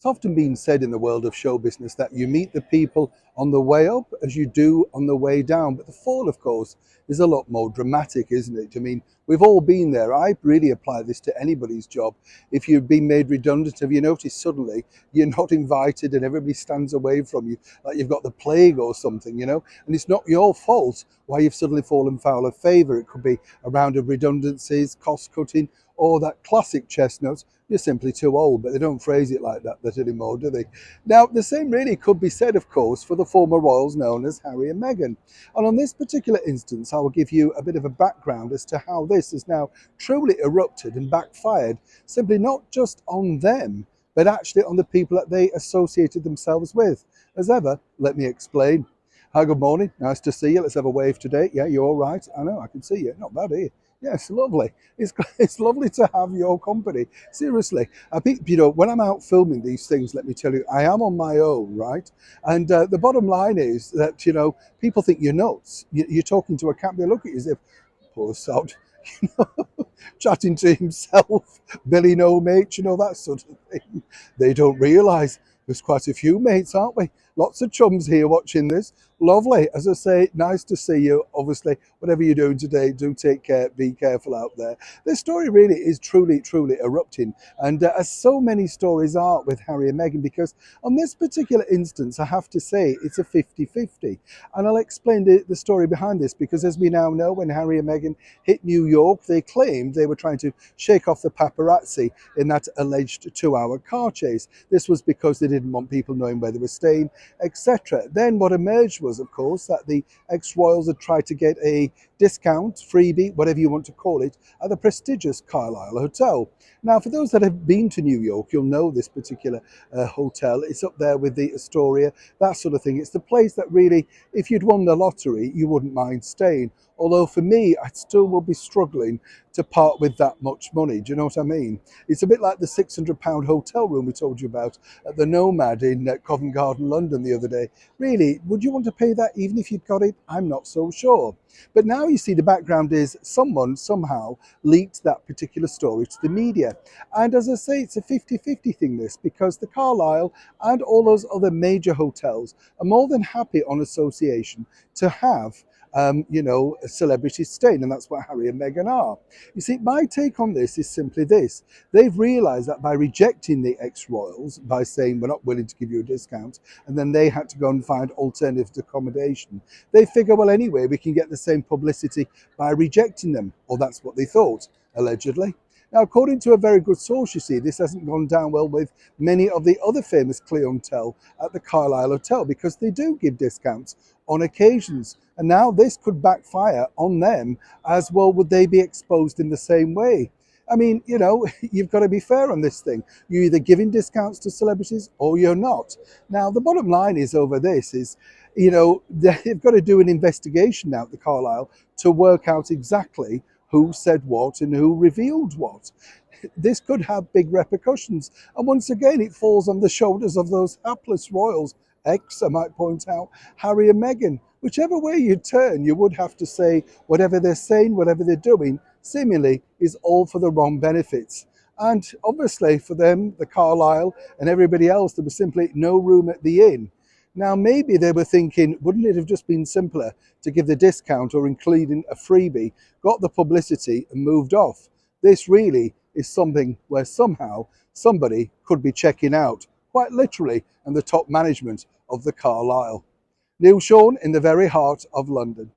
It's often been said in the world of show business that you meet the people on the way up as you do on the way down. But the fall, of course, is a lot more dramatic, isn't it? I mean, we've all been there. I really apply this to anybody's job. If you've been made redundant, have you noticed suddenly you're not invited and everybody stands away from you like you've got the plague or something, you know? And it's not your fault why you've suddenly fallen foul of favour. It could be a round of redundancies, cost cutting, or that classic chestnut, you're simply too old, but they don't phrase it like that anymore, do they? Now, the same really could be said, of course, for the former royals known as Harry and Meghan. And on this particular instance, I will give you a bit of a background as to how this has now truly erupted and backfired, simply not just on them, but actually on the people that they associated themselves with. As ever, let me explain. Hi, good morning. Nice to see you. Let's have a wave today. Yeah, you're all right. I know, I can see you. Not bad, are you? Yes, lovely. It's lovely to have your company. Seriously, I think, when I'm out filming these things, let me tell you, I am on my own, right? And the bottom line is that, people think you're nuts. You're talking to a cat, they look at you as if, poor sod, chatting to himself, Billy no mate, that sort of thing. They don't realise there's quite a few mates, aren't we? Lots of chums here watching this. Lovely. As I say, nice to see you. Obviously, whatever you're doing today, do take care, be careful out there. This story really is truly, truly erupting. And as so many stories are with Harry and Meghan, because on this particular instance, I have to say it's a 50-50. And I'll explain the story behind this, because as we now know, when Harry and Meghan hit New York, they claimed they were trying to shake off the paparazzi in that alleged 2-hour car chase. This was because they didn't want people knowing where they were staying, etc. Then what emerged was, of course, that the ex-royals had tried to get a discount, freebie, whatever you want to call it, at the prestigious Carlisle Hotel. Now, for those that have been to New York, you'll know this particular hotel. It's up there with the Astoria, that sort of thing. It's the place that really, if you'd won the lottery, you wouldn't mind staying. Although for me, I still will be struggling to part with that much money. Do you know what I mean? It's a bit like the £600 hotel room we told you about at the Nomad in Covent Garden, London the other day. Really, would you want to pay that even if you'd got it? I'm not so sure. But now you see the background is someone somehow leaked that particular story to the media. And as I say, it's a 50-50 thing, this, because the Carlisle and all those other major hotels are more than happy on association to have celebrities staying, and that's what Harry and Meghan are. You see, my take on this is simply this. They've realised that by rejecting the ex-royals, by saying we're not willing to give you a discount, and then they had to go and find alternative accommodation, they figure, well, anyway, we can get the same publicity by rejecting them, or that's what they thought, allegedly. Now, according to a very good source, you see, this hasn't gone down well with many of the other famous clientele at the Carlisle Hotel, because they do give discounts on occasions. And now this could backfire on them as well. Would they be exposed in the same way? I mean, you've got to be fair on this thing. You're either giving discounts to celebrities or you're not. Now, the bottom line is over this is, they've got to do an investigation now at the Carlisle to work out exactly who said what and who revealed what. This could have big repercussions. And once again, it falls on the shoulders of those hapless royals, I might point out, Harry and Meghan. Whichever way you turn, you would have to say whatever they're saying, whatever they're doing, seemingly is all for the wrong benefits. And obviously for them, the Carlisle and everybody else, there was simply no room at the inn. Now, maybe they were thinking, wouldn't it have just been simpler to give the discount or including a freebie, got the publicity and moved off? This really is something where somehow somebody could be checking out, quite literally, and the top management of the Carlisle. Neil Sean in the very heart of London.